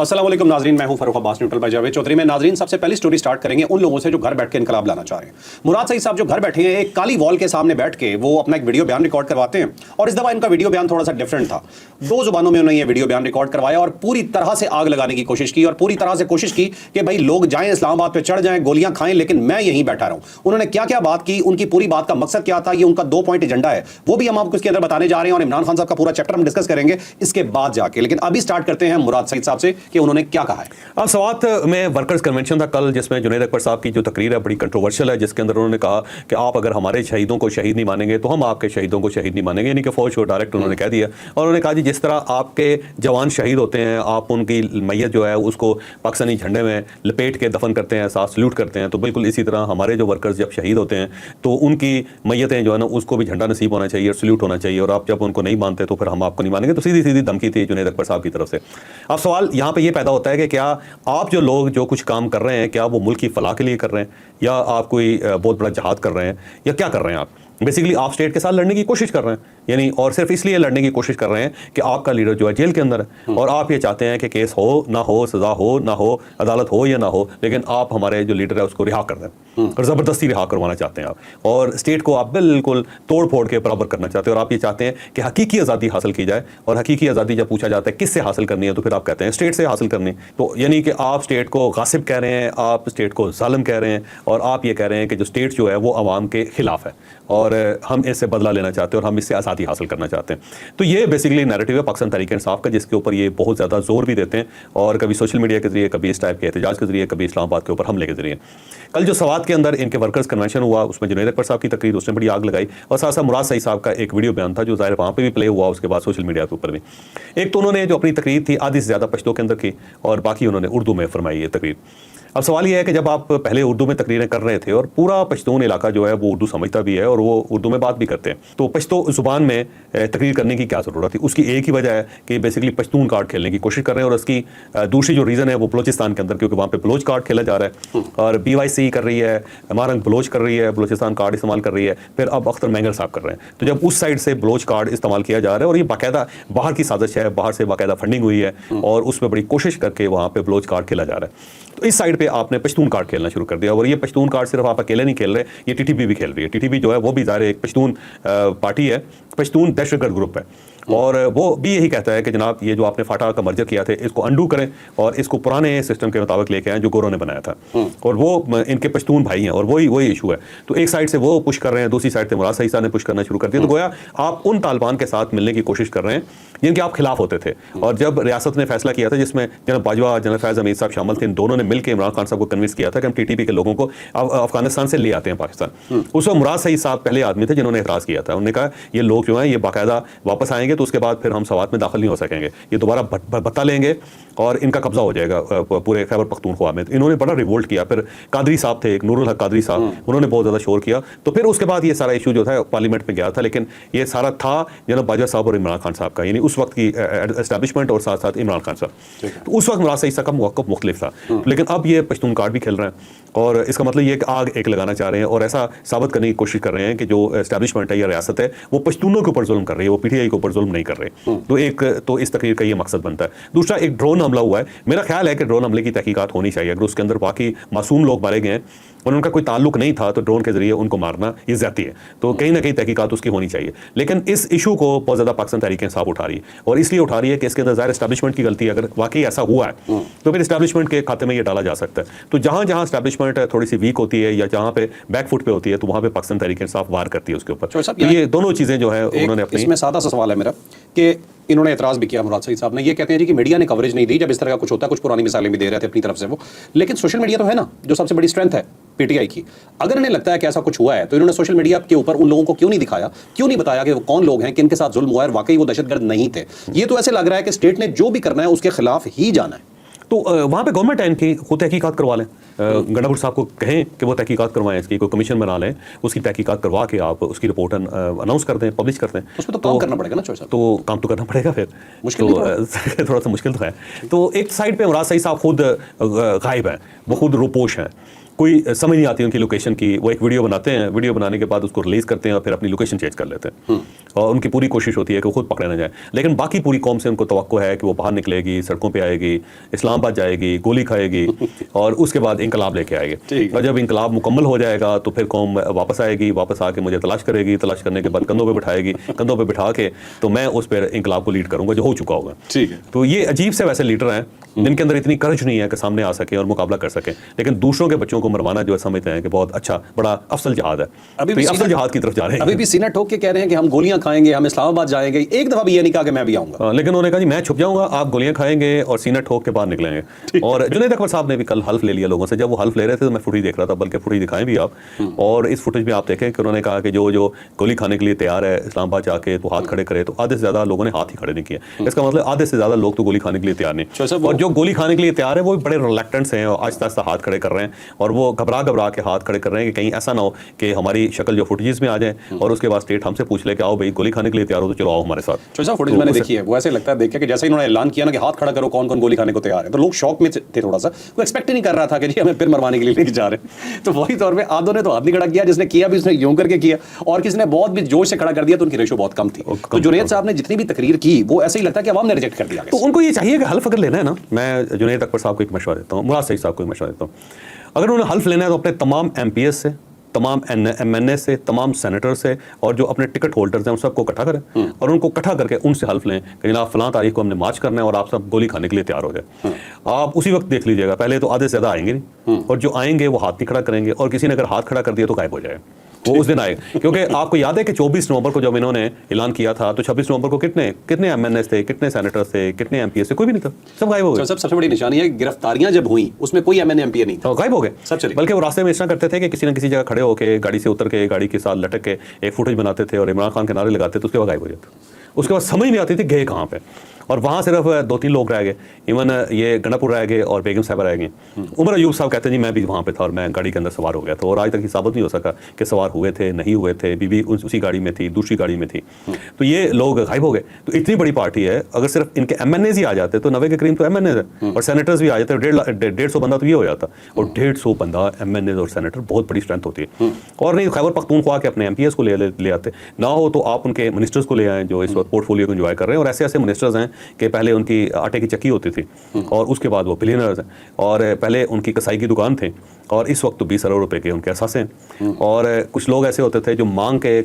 अस्सलाम वालेकुम नाजरीन, मैं हूं फरूख अब्बास न्यूट्रल बाय जावेद चौधरी में। नाजरीन, सबसे पहली स्टोरी स्टार्ट करेंगे उन लोगों से जो घर बैठ के इनकलाब लाना चाह रहे हैं। मुराद सईद साहब जो घर बैठे हैं, एक काली वॉल के सामने बैठ के वो अपना एक वीडियो बयान रिकॉर्ड करवाते हैं, और इस दफा इनका वीडियो बयान थोड़ा सा डिफरेंट था। दो जुबानों में उन्होंने ये वीडियो बयान रिकॉर्ड करवाया और पूरी तरह से आग लगाने की कोशिश की, और पूरी तरह से कोशिश की कि भाई लोग जाएं इस्लामाबाद पे चढ़ जाएं, गोलियां खाएं, लेकिन मैं यहीं बैठा रहूं। उन्होंने क्या क्या बात की, उनकी पूरी बात का मकसद क्या था, ये उनका 2 पॉइंट एजेंडा है, वो भी हम आपको इसके अंदर बताने जा रहे हैं, और इमरान खान साहब का पूरा चैप्टर हम डिस्कस करेंगे इसके बाद जाके। लेकिन अभी स्टार्ट करते हैं मुराद सईद साहब से कि उन्होंने क्या कहा है। अब सवात में वर्कर्स कन्वेंशन था कल, जिसमें जुनैद अकबर साहब की जो तकरीर है बड़ी कंट्रोवर्शियल है, जिसके अंदर उन्होंने कहा कि आप अगर हमारे शहीदों को शहीद नहीं मानेंगे तो हम आपके शहीदों को शहीद नहीं मानेंगे, यानी कि फौज को डायरेक्ट उन्होंने कह दिया। और उन्होंने कहा जी जिस तरह आपके जवान शहीद होते हैं, आप उनकी मैयत जो है उसको पाकिस्तानी झंडे में लपेट के दफन करते हैं, साथ सल्यूट करते हैं, तो बिल्कुल इसी तरह हमारे जो वर्कर्स जब शहीद होते हैं तो उनकी मैयतें जो है ना उसको भी झंडा नसीब होना चाहिए और सल्यूट होना चाहिए, और आप जब उनको नहीं मानते तो फिर हम आपको नहीं मानेंगे। तो सीधी सीधी धमकी थी जुनैद अकबर साहब की तरफ से। अब सवाल यहाँ पे ये पैदा होता है कि क्या आप जो लोग जो कुछ काम कर रहे हैं, क्या वो मुल्क की फलाह के लिए कर रहे हैं, या आप कोई बहुत बड़ा जहाद कर रहे हैं, या क्या कर रहे हैं आप? बेसिकली आप स्टेट के साथ लड़ने की कोशिश कर रहे हैं, यानी और सिर्फ इसलिए लड़ने की कोशिश कर रहे हैं कि आपका लीडर जो है जेल के अंदर है, और आप ये चाहते हैं कि केस हो ना हो, सजा हो ना हो, अदालत हो या ना हो, लेकिन आप हमारे जो लीडर है उसको रिहा कर दें, और ज़बरदस्ती रिहा करवाना चाहते हैं आप, और स्टेट को आप बिल्कुल तोड़ फोड़ के बराबर करना चाहते हैं। और आप ये चाहते हैं कि हकीकी आज़ादी हासिल की जाए, और हकीकी आज़ादी जब पूछा जाता है किससे हासिल करनी है तो फिर आप कहते हैं स्टेट से हासिल करनी। तो यानी कि आप स्टेट को गासिब कह रहे हैं, आप स्टेट को जालिम कह रहे हैं, और आप ये कह रहे हैं कि जो स्टेट जो है वो आवाम के खिलाफ है, और हम इससे बदला लेना चाहते हैं और हम इससे आज़ादी हासिल करना चाहते हैं। तो ये बेसिकली नैरेटिव है पाकिस्तान तहरीक इंसाफ का, जिसके ऊपर ये बहुत ज़्यादा जोर भी देते हैं, और कभी सोशल मीडिया के जरिए, कभी इस टाइप के एहतजाज के जरिए, कभी इस्लामाबाद के ऊपर हमले के जरिए। कल जो सवात के अंदर इनके वर्कर्स कन्वेंशन हुआ उसमें जुनैद अकबर साहब की तकरीर, उसने बड़ी आग लगाई, और साथ साथ मुराद सईद साहब का एक वीडियो बयान था जो ज़ाहिर वहाँ पर भी प्ले हुआ, उसके बाद सोशल मीडिया के ऊपर भी। एक तो उन्होंने जो अपनी तकरीर थी आधी से ज़्यादा पश्तो के अंदर की, और बाकी उन्होंने उर्दू में फरमाई ये तकरीर। अब सवाल ये है कि जब आप पहले उर्दू में तकरीरें कर रहे थे, और पूरा पश्तून इलाका जो है वो उर्दू समझता भी है और वो उर्दू में बात भी करते हैं, तो पश्तो ज़ुबान में तकरीर करने की क्या ज़रूरत थी? उसकी एक ही वजह है कि बेसिकली पश्तून कार्ड खेलने की कोशिश कर रहे हैं, और उसकी दूसरी जो रीज़न है वो बलोचिस्तान के अंदर, क्योंकि वहाँ पे बलोच कार्ड खेला जा रहा है, और BYC कर रही है, मारंग बलोच कर रही है, बलोचिस्तान कार्ड इस्तेमाल कर रही है, फिर अब अख्तर मैंगल साहब कर रहे हैं। तो जब उस साइड से बलोच कार्ड इस्तेमाल किया जा रहा है, और ये बाकायदा बाहर की साजिश है, बाहर से बाकायदा फंडिंग हुई है, और उसमें बड़ी कोशिश करके वहाँ पर बलोच कार्ड खेला जा रहा है, तो इस साइड पर आपने पश्तून कार्ड खेलना शुरू कर दिया। और ये पश्तून कार्ड सिर्फ आप अकेले नहीं खेल रहे, ये TTP भी खेल रही है। TTP जो है वो भी ज़ाहिर एक पश्तून पार्टी है, पश्तून दहशतगर्द ग्रुप है, और वो भी यही कहता है कि जनाब ये जो आपने फाटा का मर्जर किया था इसको अंडू करें और इसको पुराने सिस्टम के मुताबिक लेके आएँ जो गोरों ने बनाया था, और वो इनके पश्तून भाई हैं, और वही इशू है। तो एक साइड से वो पुश कर रहे हैं, दूसरी साइड से मुराद सईद साहब ने पुश करना शुरू कर दिया। तो गोया आप उन तालिबान के साथ मिलने की कोशिश कर रहे हैं जिनके आप खिलाफ होते थे, और जब रियासत ने फैसला किया था जिसमें जनरल बाजवा, जनरल फैज़ हमीद साहब शामिल थे, इन दोनों ने मिलकर इमरान खान साहब को कन्विंस किया था कि हम TTP के लोगों को अफगानिस्तान से ले आते हैं पाकिस्तान। उस वक्त मुराद सईद साहब पहले आदमी थे जिन्होंने एतराज़ किया था। उन्होंने कहा ये लोग जो हैं ये बाकायदा वापस आएंगे तो उसके बाद फिर हम सवात में दाखिल नहीं हो सकेंगे, ये दोबारा भत्ता लेंगे और इनका कब्जा हो जाएगा पूरे खैबर पख्तूनख्वा में। तो इन्होंने बड़ा रिवोल्ट किया। फिर कादरी साहब थे, एक नूरुल हक कादरी साहब, उन्होंने बहुत ज़्यादा शोर किया। तो फिर उसके बाद ये सारा इशू जो था पार्लियामेंट में गया था, लेकिन ये सारा था जनरल बाजवा साहब और इमरान खान साहब का, यानी उस वक्त की एस्टैब्लिशमेंट और साथ साथ इमरान खान साहब। तो उस वक्त मुराद सईद साहब का मौक़िफ़ मुख्तलिफ था, लेकिन अब ये पश्तून कार्ड भी खेल रहे हैं, और इसका मतलब ये कि आग एक लगाना चाह रहे हैं, और ऐसा साबित करने की कोशिश कर रहे हैं कि जो एस्टैब्लिशमेंट है या रियासत है वो पश्तूनों के ऊपर जुल्म कर रही है, वो PTI के ऊपर जुल्म नहीं कर रहे। तो एक तो इस तकरीर का ये मकसद बनता है। दूसरा, एक ड्रोन हमला हुआ है। मेरा ख्याल है कि ड्रोन हमले की तहकीकात होनी चाहिए। अगर उसके अंदर बाकी मासूम लोग मारे गए हैं और उनका कोई ताल्लुक नहीं था तो ड्रोन के जरिए उनको मारना ये ज़्यादती है, तो कहीं ना कहीं तहकीकात उसकी होनी चाहिए। लेकिन इस इशू को बहुत ज़्यादा पाकिस्तान तहरीक इंसाफ उठा रही है, और इसलिए उठा रही है कि इसके अंदर ज़ाहिर एस्टैब्लिशमेंट की गलती है। अगर वाकई ऐसा हुआ है तो फिर एस्टैब्लिशमेंट के खाते में ये डाला जा सकता है। तो जहाँ जहाँ एस्टैब्लिशमेंट थोड़ी सी वीक होती है या जहाँ पे बैकफुट पे होती है, तो वहाँ पे पाकिस्तान तहरीक इंसाफ वार करती है उसके ऊपर। तो ये दोनों चीज़ें जो है उन्होंने अपनी, इसमें सादा सा सवाल है मेरा कि इन्होंने एतराज़ भी किया मुराद सईद साहब ने, ये कहते हैं जी कि मीडिया ने कवरेज नहीं दी जब इस तरह का कुछ होता है, कुछ पुरानी मिसालें भी दे रहे थे अपनी तरफ से वो, लेकिन सोशल मीडिया तो है ना जो सबसे बड़ी स्ट्रेंथ है PTI की। अगर इन्हें लगता है कि ऐसा कुछ हुआ है तो इन्होंने सोशल मीडिया के ऊपर उन लोगों को क्यों नहीं दिखाया, क्यों नहीं बताया कि वो कौन लोग हैं, किनके साथ जुल्म हुआ है, वाकई वो दहशतगर्द नहीं थे। ये तो ऐसे लग रहा है कि स्टेट ने जो भी करना है उसके खिलाफ ही जाना है। तो वहाँ पे गवर्नमेंट है इनकी, खुद तहकीकात करवा लें। गंडापुर साहब को कहें कि वो तहकीकात करवाएं, इसकी कोई कमीशन बना लें, उसकी तहकीकात करवा के आप उसकी रिपोर्ट अनाउंस कर दें, पब्लिश कर दें। उसमें तो काम करना पड़ेगा ना साहब। तो काम तो करना पड़ेगा, फिर मुश्किल तो थोड़ा सा मुश्किल तो है। तो एक साइड पे मुराद सईद साहब खुद गायब हैं, वो खुद रोपोश हैं, कोई समझ नहीं आती उनकी लोकेशन की। वो एक वीडियो बनाते हैं, वीडियो बनाने के बाद उसको रिलीज करते हैं और फिर अपनी लोकेशन चेंज कर लेते हैं, और उनकी पूरी कोशिश होती है कि वो खुद पकड़े ना जाए। लेकिन बाकी पूरी कौम से उनको तवक्को है कि वो बाहर निकलेगी, सड़कों पे आएगी, इस्लामाबाद जाएगी, गोली खाएगी और उसके बाद इंकलाब लेके आएगी। और जब इंकलाब मुकम्मल हो जाएगा तो फिर कौम वापस आएगी, वापस आके मुझे तलाश करेगी, तलाश करने के बाद कंधों पे बिठाएगी, कंधों पे बिठा के तो मैं उस पर इंकलाब को लीड करूंगा जो हो चुका होगा। ठीक है। तो ये अजीब से वैसे लीडर हैं जिनके अंदर इतनी करज नहीं है कि सामने आ सके और मुकाबला कर सके, लेकिन दूसरों के बच्चों को मरवाना जो है समझते हैं कि बहुत अच्छा बड़ा अफसल जहाद है। अभी तो भी ये अफसल जहाद की तरफ जा रहे हैं। अभी भी सीना ठोक के कह रहे हैं कि हम गोलियां खाएंगे, हम इस्लामाबाद जाएंगे, एक दफा भी ये नहीं कहा कि मैं भी आऊंगा। लेकिन उन्होंने कहा जी मैं छुप जाऊंगा, आप गोलियां खाएंगे और सीना ठोक के बाहर निकलेंगे। और जुनैद अकबर साहब ने भी कल हल्फ ले लिया लोगों से। जब वो हल्फ ले रहे थे तो मैं फुटेज देख रहा था, बल्कि फुटेज दिखाएं भी आप, और इस फुटेज में आप देखें कि उन्होंने कहा कि जो जो गोली खाने के लिए तैयार है इस्लामाबाद जाके तो हाथ खड़े करे, तो आधे से ज्यादा लोगों ने हाथ ही खड़े नहीं किए। इसका मतलब आधे से ज्यादा लोग तो गोली खाने के लिए तैयार नहीं, और जो गोली खाने के लिए तैयार है वो बड़े रिलैक्टेंट्स हैं और आहिस्ता आहिस्ता हाथ खड़े कर रहे हैं, और वो घबरा घबरा के हाथ खड़े कर रहे हैं कि कहीं ऐसा ना हो कि हमारी शक्ल जो फुटेज में आ जाए और उसके बाद स्टेट हमसे पूछ ले कि आओ भाई गोली खाने के लिए तैयार हो तो चलो आओ हमारे साथ। जो फुटेज मैंने देखी है वो ऐसे लगता है देख के कि जैसे इन्होंने ऐलान किया ना कि हाथ खड़ा करो कौन कौन गोली खाने को तैयार है, तो लोग शॉक में थे थोड़ा सा। कोई एक्सपेक्ट ही नहीं कर रहा था कि जी हमें फिर मरवाने के लिए लेके जा रहे हैं। तो वही तौर पे आधों ने तो हाथ नहीं खड़ा किया, जिसने किया भी उसने यूं करके किया, और किसी ने बहुत भी जोश से खड़ा कर दिया तो उनकी रेशो बहुत कम थी। तो जुनैद साहब ने जितनी भी तकरीर की वो ऐसे ही लगता है कि अवाम ने रिजेक्ट कर दिया। तो उनको ये चाहिए कि हल्फ अगर लेना है ना, मैं जुनैद अकबर साहब को एक मशवरा देता हूँ, मुराद सईद साहब को एक मशवरा देता हूँ, अगर उन्हें हल्फ लेना है तो अपने तमाम MPS से, तमाम MNA से, तमाम सेनेटर से और जो अपने टिकट होल्डर्स हैं उन सबको इकट्ठा करें और उनको इकट्ठा करके उनसे हल्फ लें कि जनाब फलां तारीख को हमने मार्च करना है और आप सब गोली खाने के लिए तैयार हो जाए। आप उसी वक्त देख लीजिएगा, पहले तो आधे से ज़्यादा आएंगे नहीं, और जो आएंगे वो हाथ नहीं खड़ा करेंगे, और किसी ने अगर हाथ खड़ा कर दिया तो गायब हो जाए वो उस दिन आएगा। क्योंकि आपको याद है कि 24 नवंबर को जब इन्होंने ऐलान किया था तो 26 नवंबर को कितने MNS थे, कितने सेनेटर्स थे, कितने MPS थे, कोई भी नहीं था, सब गायब हो गए। सबसे बड़ी निशानी है गिरफ्तारियां जब हुई उसमें कोई MNA MP नहीं था, गायब हो गए सब चले। बल्कि वो रास्ते में इस तरह करते थे कि किसी न किसी जगह खड़े होकर गाड़ी से उतर के गाड़ी के साथ लटक के एक फुटेज बनाते थे और इमरान खान के नारे लगाते थे, उसके बाद गायब हो जाते। उसके बाद समझ नहीं आती थी गए कहाँ पे, और वहाँ सिर्फ 2-3 लोग रह गए, इवन ये गंडापुर रह गए और बेगम साहब रह गई। उमर अयूब साहब कहते हैं जी मैं भी वहाँ पे था और मैं गाड़ी के अंदर सवार हो गया था, और आज तक ये साबित नहीं हो सका कि सवार हुए थे नहीं हुए थे, बीबी उसी गाड़ी में थी, दूसरी गाड़ी में थी। तो ये लोग गायब हो गए। तो इतनी बड़ी पार्टी है, अगर सिर्फ इनके MNAs ही आ जाते तो 90 के करीब तो MNAs है, और सेनेटर्स भी आ जाते, 150 बंदा तो ये हो जाता, और 150 बंदा MNAs और सेनेटर बहुत बड़ी स्ट्रेंथ होती है। और नहीं खैबर पख्तूनख्वा के अपने MPS को ले आते, ना हो तो आप उनके मिनिस्टर्स को ले आए जो इस वक्त पोर्टफोलियो को एंजॉय कर रहे हैं, और ऐसे ऐसे मिनिस्टर्स हैं कि पहले उनकी आटे की चक्की होती थी और उसके बाद वो बिलियनर्स हैं, और पहले उनकी कसाई की दुकान थी और इस वक्त तो 20 अरब रुपए के उनके असासे हैं। और कुछ लोग ऐसे होते थे जो मांग के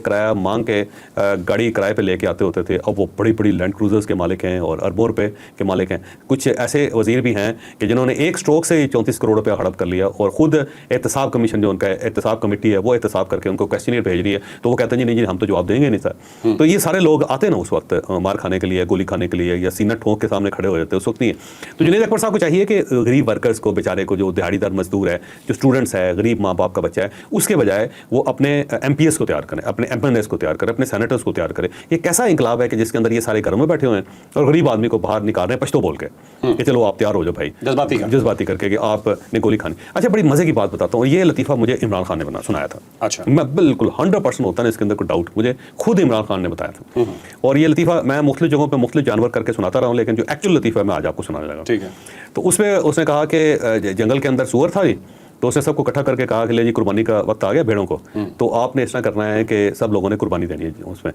गाड़ी किराए पे लेके आते होते थे, अब वो बड़ी बड़ी लैंड क्रूजर्स के मालिक हैं और अरबों रुपए के मालिक हैं। कुछ ऐसे वजीर भी हैं कि जिन्होंने एक स्ट्रोक से 34 करोड़ रुपया हड़प कर लिया, और खुद एहतसाब कमीशन जो उनका एहतसाब कमेटी है वो एहतसाब करके उनको क्वेश्चनियर भेज रही है, तो वो कहते हैं जी नहीं हम तो जवाब देंगे नहीं सर। तो ये सारे लोग आते ना उस वक्त मार खाने के लिए, गोली खाने के लिए, या सीना ठोक के सामने खड़े हो जाते हैं, उस वक्त नहीं है। तो जुनैद अकबर साहब को चाहिए कि गरीब वर्कर्स को, बेचारे को, जो दिहाड़ीदार मजदूर है, जो स्टूडेंट्स है, गरीब माँ बाप का बच्चा है, उसके बजाय वो अपने MPS को तैयार करें, अपने MNAs को तैयार करें, अपने सेनेटर्स को तैयार करें। ये कैसा इंकलाब है कि जिसके अंदर ये सारे घरों में बैठे हुए हैं और गरीब आदमी को बाहर निकाल रहे हैं पश्तो बोल के कि चलो आप तैयार हो जाओ भाई, जज्बाती करके कि आपने गोली खानी। अच्छा, बड़ी मजे की बात बताता हूँ, ये लतीफ़ा मुझे इमरान खान ने सुनाया था। अच्छा, मैं बिल्कुल 100% होता है इसके अंदर कोई डाउट, मुझे खुद इमरान खान ने बताया था। और ये लतीफ़ा मैं मुख्तलिफ जगहों पर मुख्तलिफ जानवर करके सुनाता रहा हूँ, लेकिन जो एक्चुअल लतीफ़ा मैं आज आपको सुनाने लगा। ठीक है। तो उसमें उसने कहा कि जंगल के अंदर सूअर था जी, तो उसने सबको इकट्ठा करके कहा कि ले जी कुर्बानी का वक्त आ गया भेड़ों को, तो आपने इस तरह करना है कि सब लोगों ने कुर्बानी देनी है उसमें।